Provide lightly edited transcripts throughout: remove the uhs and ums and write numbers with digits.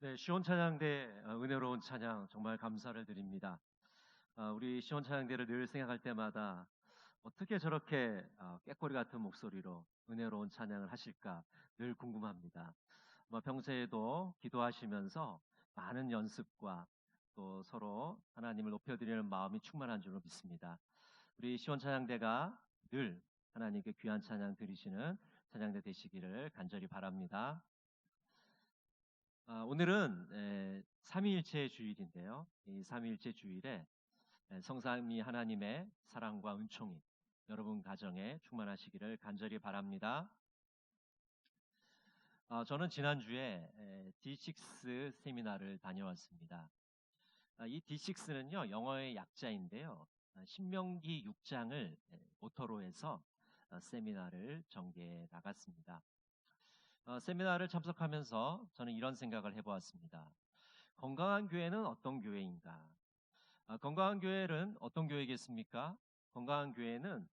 네, 시온찬양대 은혜로운 찬양 정말 감사를 드립니다. 우리 시온찬양대를 늘 생각할 때마다 어떻게 저렇게 꾀꼬리 같은 목소리로 은혜로운 찬양을 하실까 늘 궁금합니다. 평소에도 기도하시면서 많은 연습과 또 서로 하나님을 높여드리는 마음이 충만한 줄로 믿습니다. 우리 시온찬양대가 늘 하나님께 귀한 찬양 드리시는 찬양대 되시기를 간절히 바랍니다. 오늘은 삼위일체 주일인데요. 이 삼위일체 주일에 성삼위 하나님의 사랑과 은총이 여러분 가정에 충만하시기를 간절히 바랍니다. 저는 지난주에 D6 세미나를 다녀왔습니다. 이 D6는요, 영어의 약자인데요. 신명기 6장을 모토로 해서 세미나를 전개해 나갔습니다. 세미나를 참석하면서 저는 이런 생각을 해보았습니다. 건강한 교회는 어떤 교회인가? 건강한 교회는 어떤 교회겠습니까? 건강한 교회는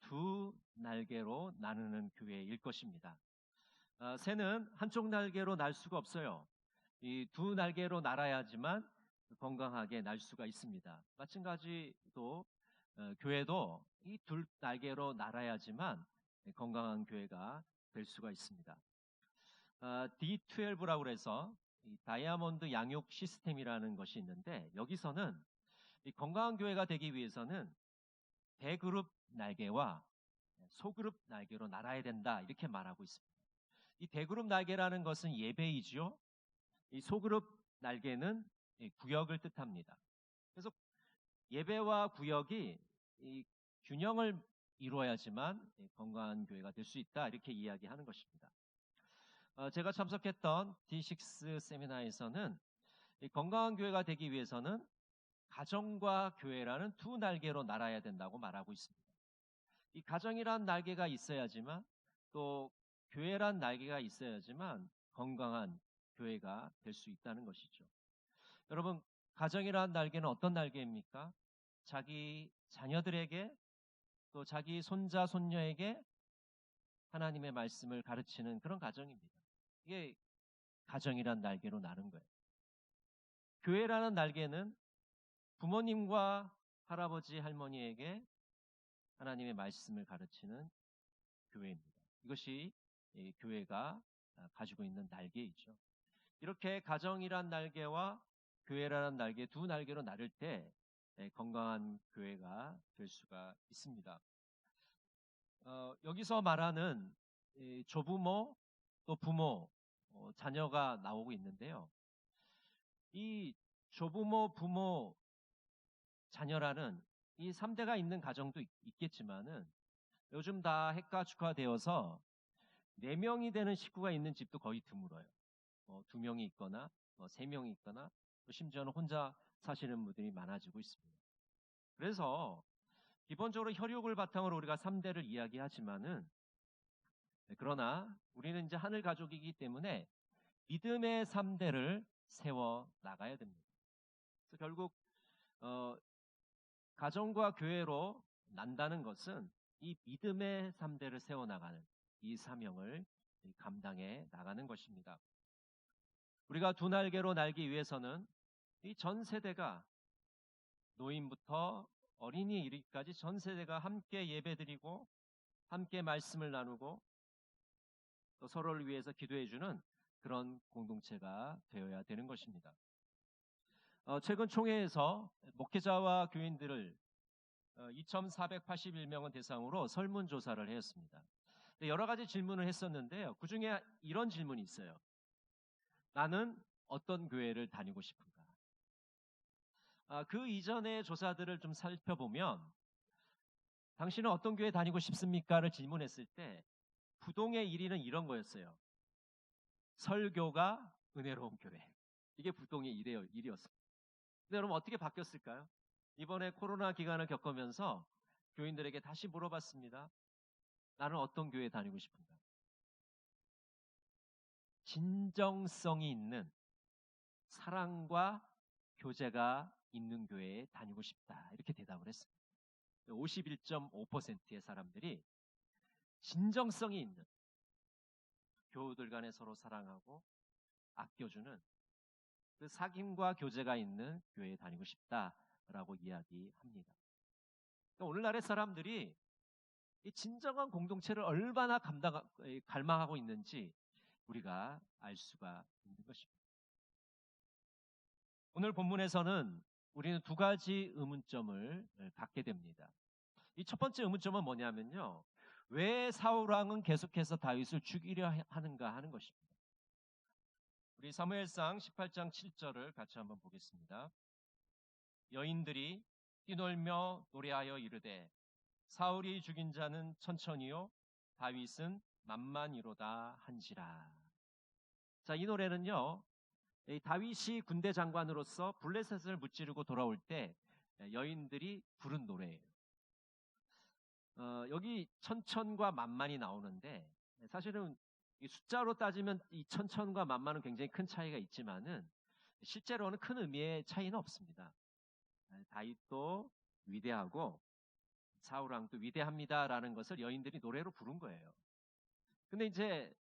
두 날개로 나누는 교회일 것입니다. 새는 한쪽 날개로 날 수가 없어요. 이 두 날개로 날아야지만 건강하게 날 수가 있습니다. 마찬가지로 교회도 이 두 날개로 날아야지만 건강한 교회가 될 수가 있습니다. D12라고 해서 다이아몬드 양육 시스템이라는 것이 있는데, 여기서는 이 건강한 교회가 되기 위해서는 대그룹 날개와 소그룹 날개로 날아야 된다, 이렇게 말하고 있습니다. 이 대그룹 날개라는 것은 예배이지요. 이 소그룹 날개는 구역을 뜻합니다. 그래서 예배와 구역이 이 균형을 이루어야지만 건강한 교회가 될 수 있다, 이렇게 이야기하는 것입니다. 제가 참석했던 D6 세미나에서는 이 건강한 교회가 되기 위해서는 가정과 교회라는 두 날개로 날아야 된다고 말하고 있습니다. 이 가정이란 날개가 있어야지만, 또 교회란 날개가 있어야지만 건강한 교회가 될 수 있다는 것이죠. 여러분, 가정이란 날개는 어떤 날개입니까? 자기 자녀들에게, 또 자기 손자 손녀에게 하나님의 말씀을 가르치는 그런 가정입니다. 이게 가정이란 날개로 나는 거예요. 교회라는 날개는 부모님과 할아버지 할머니에게 하나님의 말씀을 가르치는 교회입니다. 이것이 교회가 가지고 있는 날개이죠. 이렇게 가정이란 날개와 교회라는 날개, 두 날개로 나를 때 건강한 교회가 될 수가 있습니다. 여기서 말하는 조부모, 또 부모, 자녀가 나오고 있는데요. 이 조부모, 부모, 자녀라는 이 3대가 있는 가정도 있겠지만은, 요즘 다 핵가족화되어서 4명이 되는 식구가 있는 집도 거의 드물어요. 2명이 있거나 3명이 있거나, 또 심지어는 혼자 사시는 분들이 많아지고 있습니다. 그래서 기본적으로 혈육을 바탕으로 우리가 3대를 이야기하지만은, 그러나 우리는 이제 하늘 가족이기 때문에 믿음의 3대를 세워 나가야 됩니다. 그래서 결국 가정과 교회로 난다는 것은 이 믿음의 3대를 세워 나가는 이 사명을 감당해 나가는 것입니다. 우리가 두 날개로 날기 위해서는 이 전 세대가, 노인부터 어린이 이르기까지 전 세대가 함께 예배드리고 함께 말씀을 나누고 또 서로를 위해서 기도해주는 그런 공동체가 되어야 되는 것입니다. 최근 총회에서 목회자와 교인들을 2,481명을 대상으로 설문조사를 했습니다. 여러 가지 질문을 했었는데요. 그 중에 이런 질문이 있어요. 나는 어떤 교회를 다니고 싶은가? 그 이전의 조사들을 좀 살펴보면, 당신은 어떤 교회 다니고 싶습니까?를 질문했을 때 부동의 1위는 이런 거였어요. 설교가 은혜로운 교회. 이게 부동의 1위였습니다. 근데 여러분, 어떻게 바뀌었을까요? 이번에 코로나 기간을 겪으면서 교인들에게 다시 물어봤습니다. 나는 어떤 교회 다니고 싶은가? 진정성이 있는 사랑과 교제가 있는 교회에 다니고 싶다, 이렇게 대답을 했습니다. 51.5%의 사람들이 진정성이 있는, 교우들 간에 서로 사랑하고 아껴주는 그 사귐과 교제가 있는 교회에 다니고 싶다라고 이야기합니다. 그러니까 오늘날의 사람들이 이 진정한 공동체를 얼마나 갈망하고 있는지 우리가 알 수가 있는 것입니다. 오늘 본문에서는 우리는 두 가지 의문점을 갖게 됩니다. 이 첫 번째 의문점은 뭐냐면요. 왜 사울왕은 계속해서 다윗을 죽이려 하는가 하는 것입니다. 우리 사무엘상 18장 7절을 같이 한번 보겠습니다. 여인들이 뛰놀며 노래하여 이르되 사울이 죽인 자는 천천히요 다윗은 만만이로다 한지라. 자, 이 노래는요. 다윗이 군대 장관으로서 블레셋을 무찌르고 돌아올 때 여인들이 부른 노래예요. 여기 천천과 만만이 나오는데 사실은 이 숫자로 따지면 이 천천과 만만은 굉장히 큰 차이가 있지만은 실제로는 큰 의미의 차이는 없습니다. 다윗도 위대하고 사울왕도 위대합니다라는 것을 여인들이 노래로 부른 거예요. 근데 이제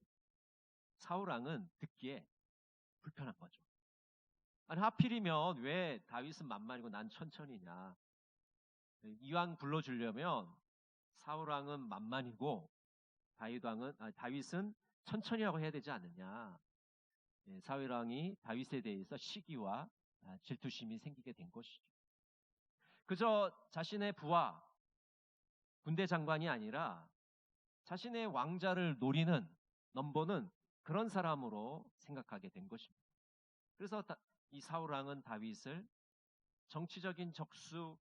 사울왕은 듣기에 불편한 거죠. 아니 하필이면 왜 다윗은 만만이고 난 천천히냐. 이왕 불러주려면 사울왕은 만만이고 다윗은 천천히라고 해야 되지 않느냐. 사울왕이 다윗에 대해서 시기와 질투심이 생기게 된 것이죠. 그저 자신의 부하 군대 장관이 아니라 자신의 왕자를 노리는 넘보는 그런 사람으로 생각하게 된 것입니다. 그래서 이 사울왕은 다윗을 정치적인 적수,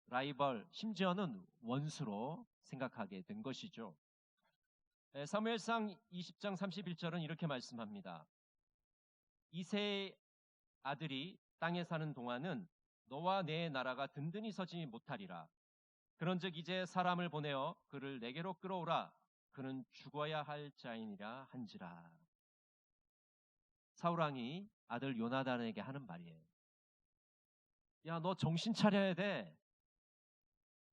라이벌, 심지어는 원수로 생각하게 된 것이죠. 사무엘상 20장 31절은 이렇게 말씀합니다. 이새의 아들이 땅에 사는 동안은 너와 내 나라가 든든히 서지 못하리라. 그런즉 이제 사람을 보내어 그를 내게로 끌어오라. 그는 죽어야 할 자이니라 한지라. 사울왕이 아들 요나단에게 하는 말이에요. 야, 너 정신 차려야 돼.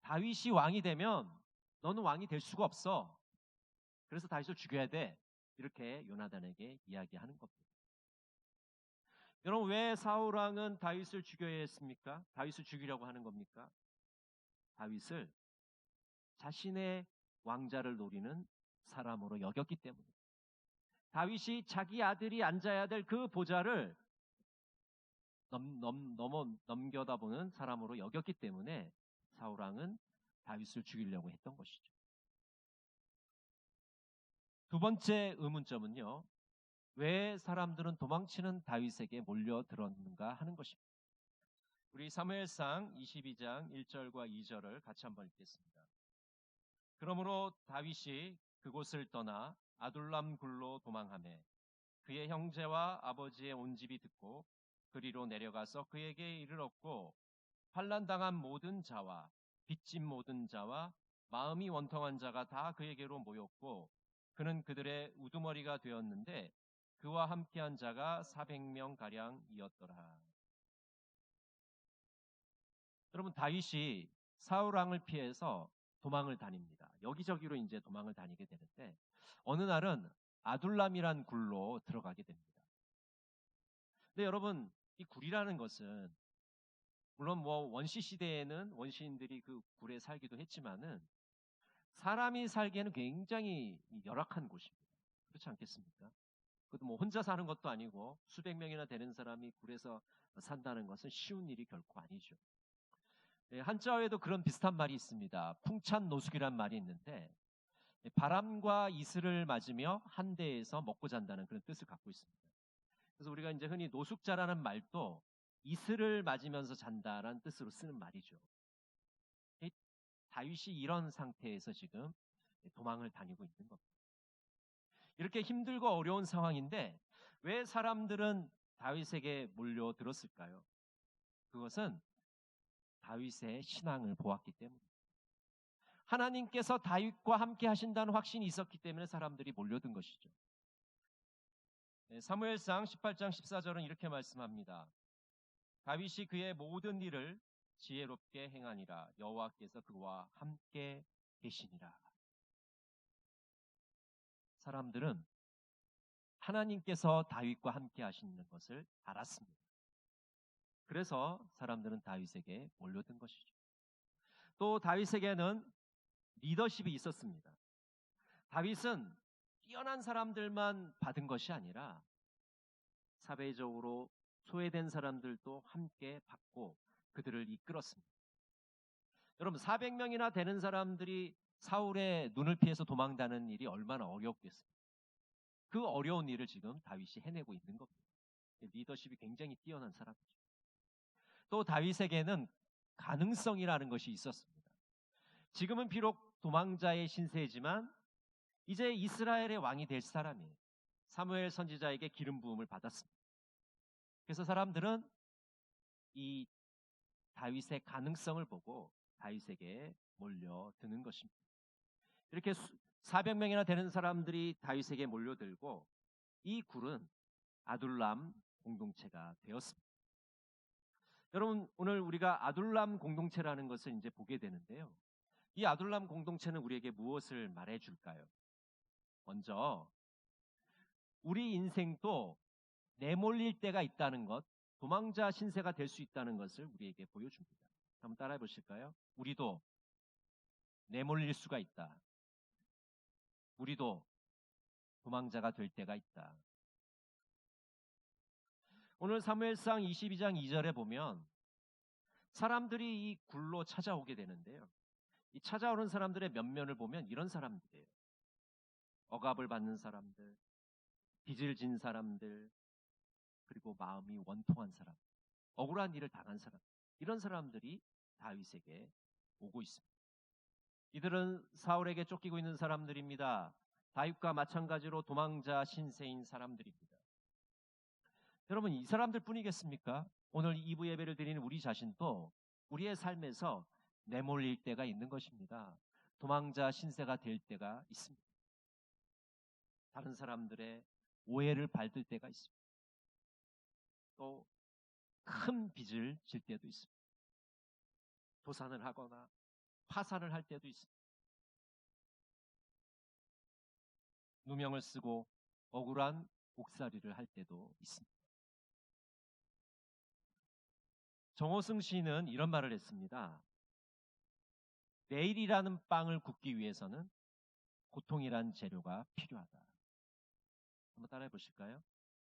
다윗이 왕이 되면 너는 왕이 될 수가 없어. 그래서 다윗을 죽여야 돼. 이렇게 요나단에게 이야기하는 겁니다. 여러분, 왜 사울왕은 다윗을 죽여야 했습니까? 다윗을 죽이려고 하는 겁니까? 다윗을 자신의 왕자를 노리는 사람으로 여겼기 때문입니다. 다윗이 자기 아들이 앉아야 될 그 보좌를 넘겨다 보는 사람으로 여겼기 때문에 사울왕은 다윗을 죽이려고 했던 것이죠. 두 번째 의문점은요. 왜 사람들은 도망치는 다윗에게 몰려들었는가 하는 것입니다. 우리 사무엘상 22장 1절과 2절을 같이 한번 읽겠습니다. 그러므로 다윗이 그곳을 떠나 아둘람 굴로 도망하매 그의 형제와 아버지의 온 집이 듣고 그리로 내려가서 그에게 이르렀고 환난당한 모든 자와 빚진 모든 자와 마음이 원통한 자가 다 그에게로 모였고 그는 그들의 우두머리가 되었는데 그와 함께한 자가 400명 가량이었더라. 여러분, 다윗이 사울왕을 피해서 도망을 다닙니다. 여기저기로 이제 도망을 다니게 되는데 어느 날은 아둘람이란 굴로 들어가게 됩니다. 근데 여러분, 이 굴이라는 것은 물론 원시 시대에는 원시인들이 그 굴에 살기도 했지만은 사람이 살기에는 굉장히 열악한 곳입니다. 그렇지 않겠습니까? 그것도 혼자 사는 것도 아니고 수백 명이나 되는 사람이 굴에서 산다는 것은 쉬운 일이 결코 아니죠. 한자어에도 그런 비슷한 말이 있습니다. 풍찬노숙이란 말이 있는데 바람과 이슬을 맞으며 한 대에서 먹고 잔다는 그런 뜻을 갖고 있습니다. 그래서 우리가 이제 흔히 노숙자라는 말도 이슬을 맞으면서 잔다라는 뜻으로 쓰는 말이죠. 다윗이 이런 상태에서 지금 도망을 다니고 있는 겁니다. 이렇게 힘들고 어려운 상황인데 왜 사람들은 다윗에게 몰려들었을까요? 그것은 다윗의 신앙을 보았기 때문입니다. 하나님께서 다윗과 함께 하신다는 확신이 있었기 때문에 사람들이 몰려든 것이죠. 사무엘상 18장 14절은 이렇게 말씀합니다. 다윗이 그의 모든 일을 지혜롭게 행하니라. 여호와께서 그와 함께 계시니라. 사람들은 하나님께서 다윗과 함께 하시는 것을 알았습니다. 그래서 사람들은 다윗에게 몰려든 것이죠. 또 다윗에게는 리더십이 있었습니다. 다윗은 뛰어난 사람들만 받은 것이 아니라 사회적으로 소외된 사람들도 함께 받고 그들을 이끌었습니다. 여러분, 400명이나 되는 사람들이 사울의 눈을 피해서 도망다는 일이 얼마나 어렵겠습니까? 그 어려운 일을 지금 다윗이 해내고 있는 겁니다. 리더십이 굉장히 뛰어난 사람이죠. 또 다윗에게는 가능성이라는 것이 있었습니다. 지금은 비록 도망자의 신세지만 이제 이스라엘의 왕이 될 사람이에요. 사무엘 선지자에게 기름 부음을 받았습니다. 그래서 사람들은 이 다윗의 가능성을 보고 다윗에게 몰려드는 것입니다. 이렇게 400명이나 되는 사람들이 다윗에게 몰려들고 이 굴은 아둘람 공동체가 되었습니다. 여러분, 오늘 우리가 아둘람 공동체라는 것을 이제 보게 되는데요. 이 아둘람 공동체는 우리에게 무엇을 말해줄까요? 먼저 우리 인생도 내몰릴 때가 있다는 것, 도망자 신세가 될 수 있다는 것을 우리에게 보여줍니다. 한번 따라해 보실까요? 우리도 내몰릴 수가 있다. 우리도 도망자가 될 때가 있다. 오늘 사무엘상 22장 2절에 보면 사람들이 이 굴로 찾아오게 되는데요. 이 찾아오는 사람들의 면면을 보면 이런 사람들이에요. 억압을 받는 사람들, 빚을 진 사람들, 그리고 마음이 원통한 사람, 억울한 일을 당한 사람, 이런 사람들이 다윗에게 오고 있습니다. 이들은 사울에게 쫓기고 있는 사람들입니다. 다윗과 마찬가지로 도망자 신세인 사람들입니다. 여러분, 이 사람들 뿐이겠습니까? 오늘 2부 예배를 드리는 우리 자신도 우리의 삶에서 내몰릴 때가 있는 것입니다. 도망자 신세가 될 때가 있습니다. 다른 사람들의 오해를 받을 때가 있습니다. 또 큰 빚을 질 때도 있습니다. 도산을 하거나 파산을 할 때도 있습니다. 누명을 쓰고 억울한 옥살이를 할 때도 있습니다. 정호승 시인은 이런 말을 했습니다. 내일이라는 빵을 굽기 위해서는 고통이란 재료가 필요하다. 한번 따라해 보실까요?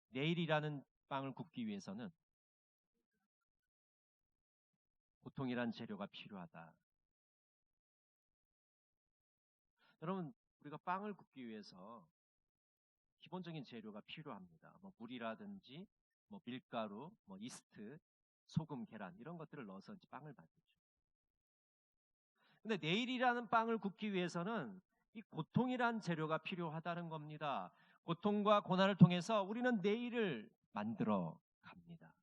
내일이라는 빵을 굽기 위해서는 고통이란 재료가 필요하다. 여러분, 우리가 빵을 굽기 위해서 기본적인 재료가 필요합니다. 물이라든지 밀가루, 이스트, 소금, 계란 이런 것들을 넣어서 이제 빵을 만들죠. 근데 내일이라는 빵을 굽기 위해서는 이 고통이란 재료가 필요하다는 겁니다. 고통과 고난을 통해서 우리는 내일을 만들어 갑니다.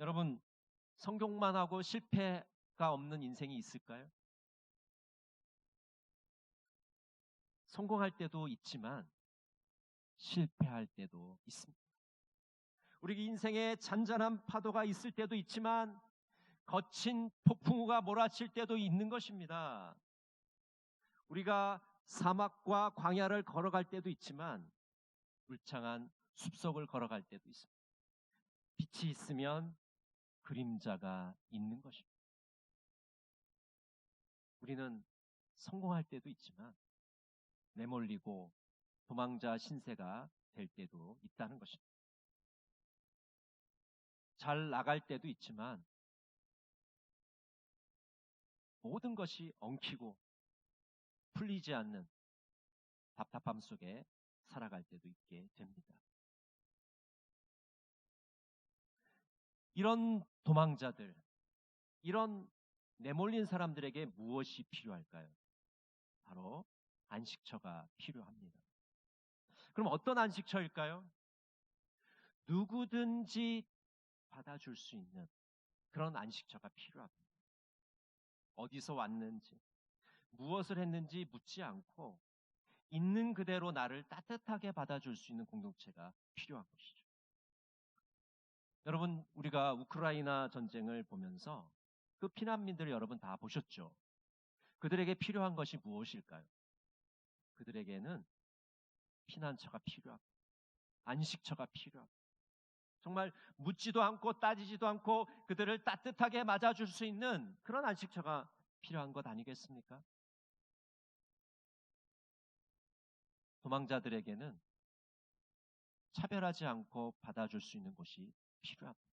여러분, 성공만 하고 실패가 없는 인생이 있을까요? 성공할 때도 있지만 실패할 때도 있습니다. 우리 인생에 잔잔한 파도가 있을 때도 있지만 거친 폭풍우가 몰아칠 때도 있는 것입니다. 우리가 사막과 광야를 걸어갈 때도 있지만 울창한 숲속을 걸어갈 때도 있습니다. 빛이 있으면 그림자가 있는 것입니다. 우리는 성공할 때도 있지만 내몰리고 도망자 신세가 될 때도 있다는 것입니다. 잘 나갈 때도 있지만 모든 것이 엉키고 풀리지 않는 답답함 속에 살아갈 때도 있게 됩니다. 이런 도망자들, 이런 내몰린 사람들에게 무엇이 필요할까요? 바로 안식처가 필요합니다. 그럼 어떤 안식처일까요? 누구든지 받아줄 수 있는 그런 안식처가 필요합니다. 어디서 왔는지, 무엇을 했는지 묻지 않고 있는 그대로 나를 따뜻하게 받아줄 수 있는 공동체가 필요한 것이죠. 여러분, 우리가 우크라이나 전쟁을 보면서 그 피난민들을 여러분 다 보셨죠? 그들에게 필요한 것이 무엇일까요? 그들에게는 피난처가 필요합니다. 안식처가 필요합니다. 정말 묻지도 않고 따지지도 않고 그들을 따뜻하게 맞아줄 수 있는 그런 안식처가 필요한 것 아니겠습니까? 도망자들에게는 차별하지 않고 받아줄 수 있는 곳이 필요합니다.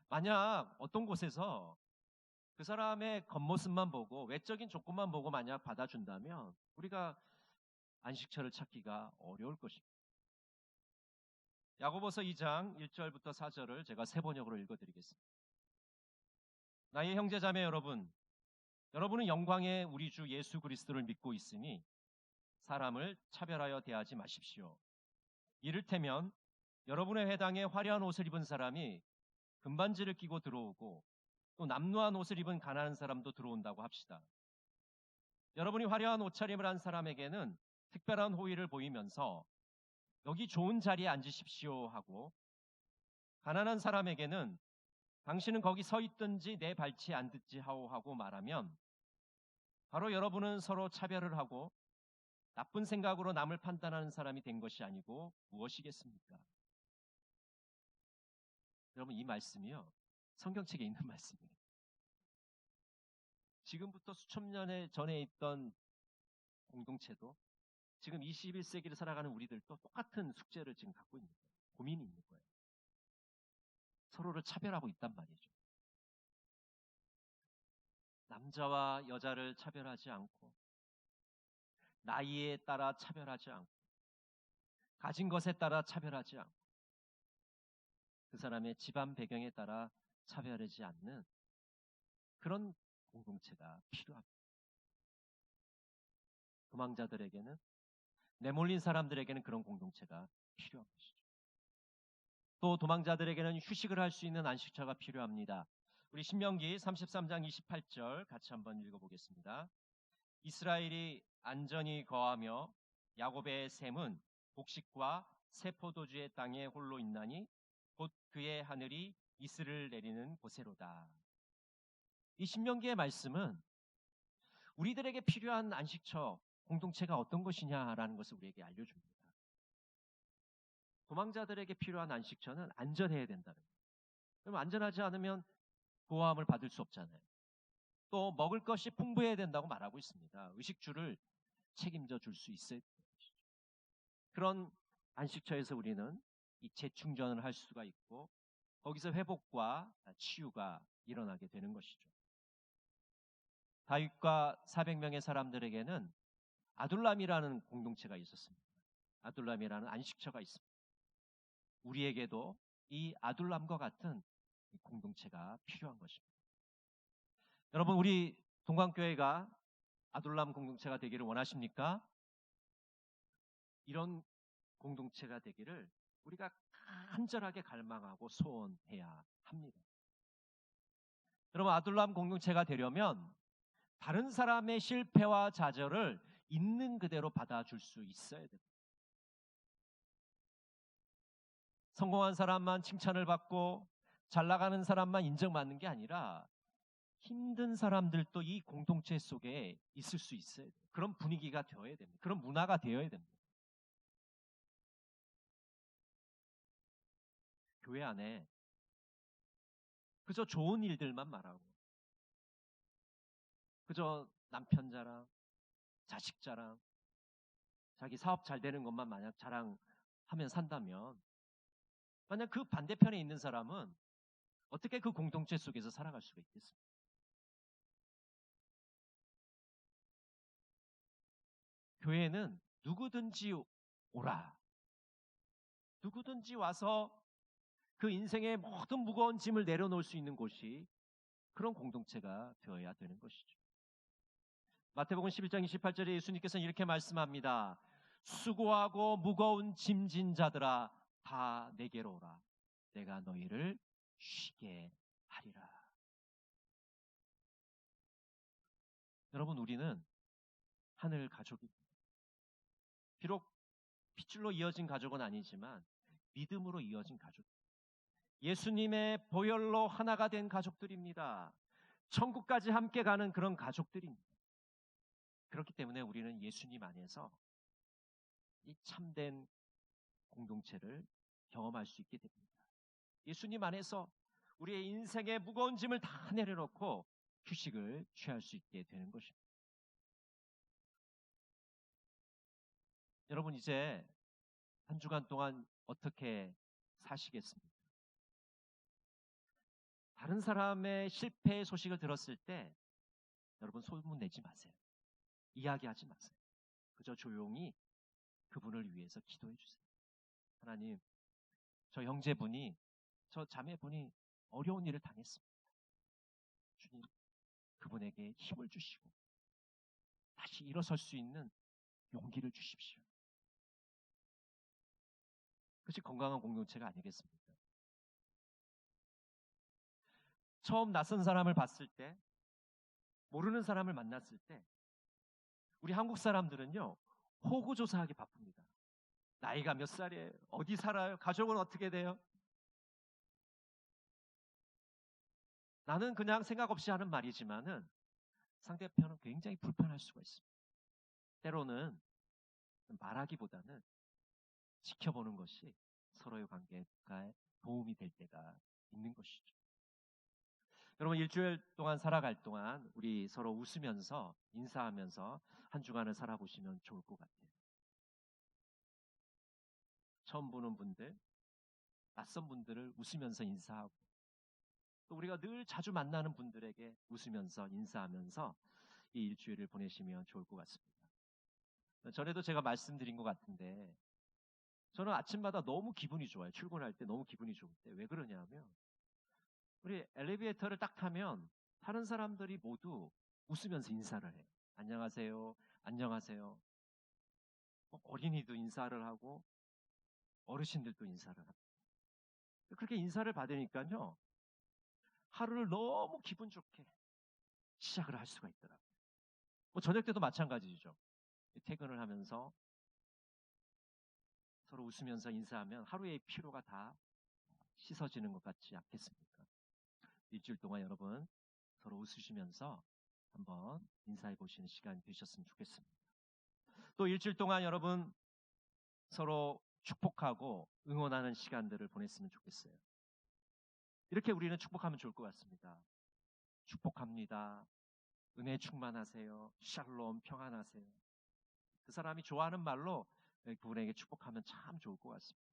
만약 어떤 곳에서 그 사람의 겉모습만 보고 외적인 조건만 보고 만약 받아준다면 우리가 안식처를 찾기가 어려울 것입니다. 야고보서 2장 1절부터 4절을 제가 세 번역으로 읽어드리겠습니다. 나의 형제자매 여러분, 여러분은 영광의 우리 주 예수 그리스도를 믿고 있으니 사람을 차별하여 대하지 마십시오. 이를테면 여러분의 회당에 화려한 옷을 입은 사람이 금반지를 끼고 들어오고 또 남루한 옷을 입은 가난한 사람도 들어온다고 합시다. 여러분이 화려한 옷차림을 한 사람에게는 특별한 호의를 보이면서 여기 좋은 자리에 앉으십시오 하고, 가난한 사람에게는 당신은 거기 서 있든지 내 발치에 앉든지 하고 말하면 바로 여러분은 서로 차별을 하고 나쁜 생각으로 남을 판단하는 사람이 된 것이 아니고 무엇이겠습니까? 여러분, 이 말씀이요, 성경책에 있는 말씀이에요. 지금부터 수천 년 전에 있던 공동체도 지금 21세기를 살아가는 우리들도 똑같은 숙제를 지금 갖고 있는 거예요. 고민이 있는 거예요. 서로를 차별하고 있단 말이죠. 남자와 여자를 차별하지 않고, 나이에 따라 차별하지 않고, 가진 것에 따라 차별하지 않고, 그 사람의 집안 배경에 따라 차별하지 않는 그런 공동체가 필요합니다. 도망자들에게는, 내몰린 사람들에게는 그런 공동체가 필요한 것이죠. 또 도망자들에게는 휴식을 할 수 있는 안식처가 필요합니다. 우리 신명기 33장 28절 같이 한번 읽어보겠습니다. 이스라엘이 안전히 거하며 야곱의 샘은 곡식과 새 포도주의 땅에 홀로 있나니 곧 그의 하늘이 이슬을 내리는 곳에로다. 이 신명기의 말씀은 우리들에게 필요한 안식처, 공동체가 어떤 것이냐라는 것을 우리에게 알려줍니다. 도망자들에게 필요한 안식처는 안전해야 된다는 거예요. 그럼 안전하지 않으면 보호함을 받을 수 없잖아요. 또 먹을 것이 풍부해야 된다고 말하고 있습니다. 의식주를 책임져 줄 수 있어야 되는 것이죠. 그런 안식처에서 우리는 이 재충전을 할 수가 있고 거기서 회복과 치유가 일어나게 되는 것이죠. 다윗과 400명의 사람들에게는 아둘람이라는 공동체가 있었습니다. 아둘람이라는 안식처가 있습니다. 우리에게도 이 아둘람과 같은 공동체가 필요한 것입니다. 여러분, 우리 동광교회가 아둘람 공동체가 되기를 원하십니까? 이런 공동체가 되기를 우리가 간절하게 갈망하고 소원해야 합니다. 여러분, 아둘람 공동체가 되려면 다른 사람의 실패와 좌절을 있는 그대로 받아줄 수 있어야 됩니다. 성공한 사람만 칭찬을 받고 잘 나가는 사람만 인정받는 게 아니라 힘든 사람들도 이 공동체 속에 있을 수 있어야 돼요. 그런 분위기가 되어야 됩니다. 그런 문화가 되어야 됩니다. 교회 안에 그저 좋은 일들만 말하고, 그저 남편 자랑, 자식 자랑, 자기 사업 잘 되는 것만 만약 자랑하면 산다면, 만약 그 반대편에 있는 사람은 어떻게 그 공동체 속에서 살아갈 수가 있겠습니까? 교회는 누구든지 오라, 누구든지 와서 그 인생의 모든 무거운 짐을 내려놓을 수 있는 곳이 그런 공동체가 되어야 되는 것이죠. 마태복음 11장 28절에 예수님께서는 이렇게 말씀합니다. 수고하고 무거운 짐진 자들아 다 내게로 오라. 내가 너희를 쉬게 하리라. 여러분, 우리는 하늘 가족입니다. 비록 핏줄로 이어진 가족은 아니지만 믿음으로 이어진 가족, 예수님의 보혈로 하나가 된 가족들입니다. 천국까지 함께 가는 그런 가족들입니다. 그렇기 때문에 우리는 예수님 안에서 이 참된 공동체를 경험할 수 있게 됩니다. 예수님 안에서 우리의 인생의 무거운 짐을 다 내려놓고 휴식을 취할 수 있게 되는 것입니다. 여러분, 이제 한 주간 동안 어떻게 사시겠습니까? 다른 사람의 실패의 소식을 들었을 때 여러분 소문 내지 마세요. 이야기하지 마세요. 그저 조용히 그분을 위해서 기도해 주세요. 하나님, 저 형제분이, 저 자매분이 어려운 일을 당했습니다. 주님, 그분에게 힘을 주시고 다시 일어설 수 있는 용기를 주십시오. 그것이 건강한 공동체가 아니겠습니까? 처음 낯선 사람을 봤을 때, 모르는 사람을 만났을 때, 우리 한국 사람들은요, 호구조사하기 바쁩니다. 나이가 몇 살이에요? 어디 살아요? 가족은 어떻게 돼요? 나는 그냥 생각 없이 하는 말이지만은 상대편은 굉장히 불편할 수가 있습니다. 때로는 말하기보다는 지켜보는 것이 서로의 관계에 도움이 될 때가 있는 것이죠. 여러분, 일주일 동안 살아갈 동안 우리 서로 웃으면서 인사하면서 한 주간을 살아보시면 좋을 것 같아요. 처음 보는 분들, 낯선 분들을 웃으면서 인사하고, 또 우리가 늘 자주 만나는 분들에게 웃으면서 인사하면서 이 일주일을 보내시면 좋을 것 같습니다. 전에도 제가 말씀드린 것 같은데, 저는 아침마다 너무 기분이 좋아요. 출근할 때 너무 기분이 좋을 때. 왜 그러냐면 우리 엘리베이터를 딱 타면 타는 사람들이 모두 웃으면서 인사를 해요. 안녕하세요. 안녕하세요. 어린이도 인사를 하고 어르신들도 인사를 합니다. 그렇게 인사를 받으니까요, 하루를 너무 기분 좋게 시작을 할 수가 있더라고요. 저녁 때도 마찬가지죠. 퇴근을 하면서 서로 웃으면서 인사하면 하루의 피로가 다 씻어지는 것 같지 않겠습니까? 일주일 동안 여러분 서로 웃으시면서 한번 인사해 보시는 시간이 되셨으면 좋겠습니다. 또 일주일 동안 여러분 서로 축복하고 응원하는 시간들을 보냈으면 좋겠어요. 이렇게 우리는 축복하면 좋을 것 같습니다. 축복합니다. 은혜 충만하세요. 샬롬 평안하세요. 그 사람이 좋아하는 말로 그분에게 축복하면 참 좋을 것 같습니다.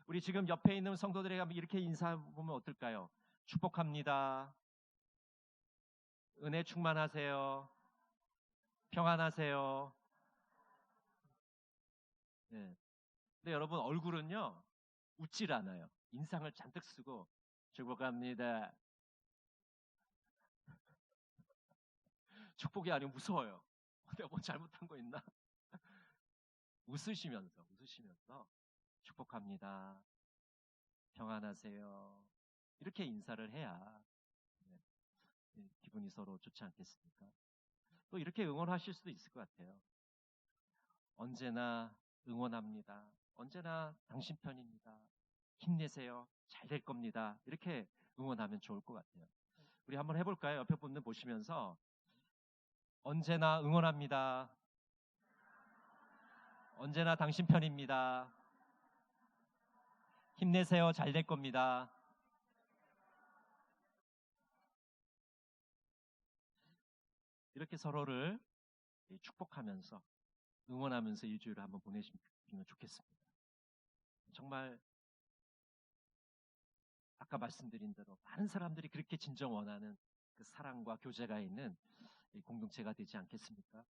우리 지금 옆에 있는 성도들에게 한번 이렇게 인사해보면 어떨까요? 축복합니다. 은혜 충만하세요. 평안하세요. 네. 근데 여러분 얼굴은요 웃질 않아요. 인상을 잔뜩 쓰고 축복합니다. 축복이 아니고 무서워요. 내가 뭐 잘못한 거 있나? 웃으시면서 축복합니다. 평안하세요. 이렇게 인사를 해야 기분이 서로 좋지 않겠습니까? 또 이렇게 응원하실 수도 있을 것 같아요. 언제나 응원합니다. 언제나 당신 편입니다. 힘내세요. 잘 될 겁니다. 이렇게 응원하면 좋을 것 같아요. 우리 한번 해볼까요? 옆에 분들 보시면서 언제나 응원합니다. 언제나 당신 편입니다. 힘내세요. 잘 될 겁니다. 이렇게 서로를 축복하면서 응원하면서 일주일을 한번 보내시면 좋겠습니다. 정말 아까 말씀드린 대로 많은 사람들이 그렇게 진정 원하는 그 사랑과 교제가 있는 공동체가 되지 않겠습니까?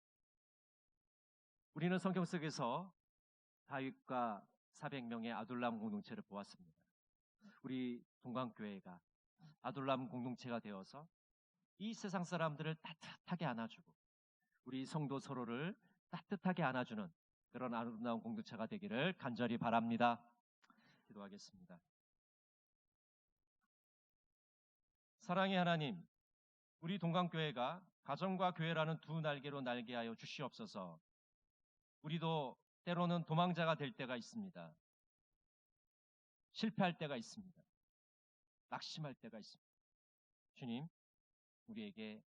우리는 성경 속에서 다윗과 400명의 아둘람 공동체를 보았습니다. 우리 동강교회가 아둘람 공동체가 되어서 이 세상 사람들을 따뜻하게 안아주고 우리 성도 서로를 따뜻하게 안아주는 그런 아름다운 공동체가 되기를 간절히 바랍니다. 기도하겠습니다. 사랑의 하나님, 우리 동강교회가 가정과 교회라는 두 날개로 날개하여 주시옵소서. 우리도 때로는 도망자가 될 때가 있습니다. 실패할 때가 있습니다. 낙심할 때가 있습니다. 주님, 우리에게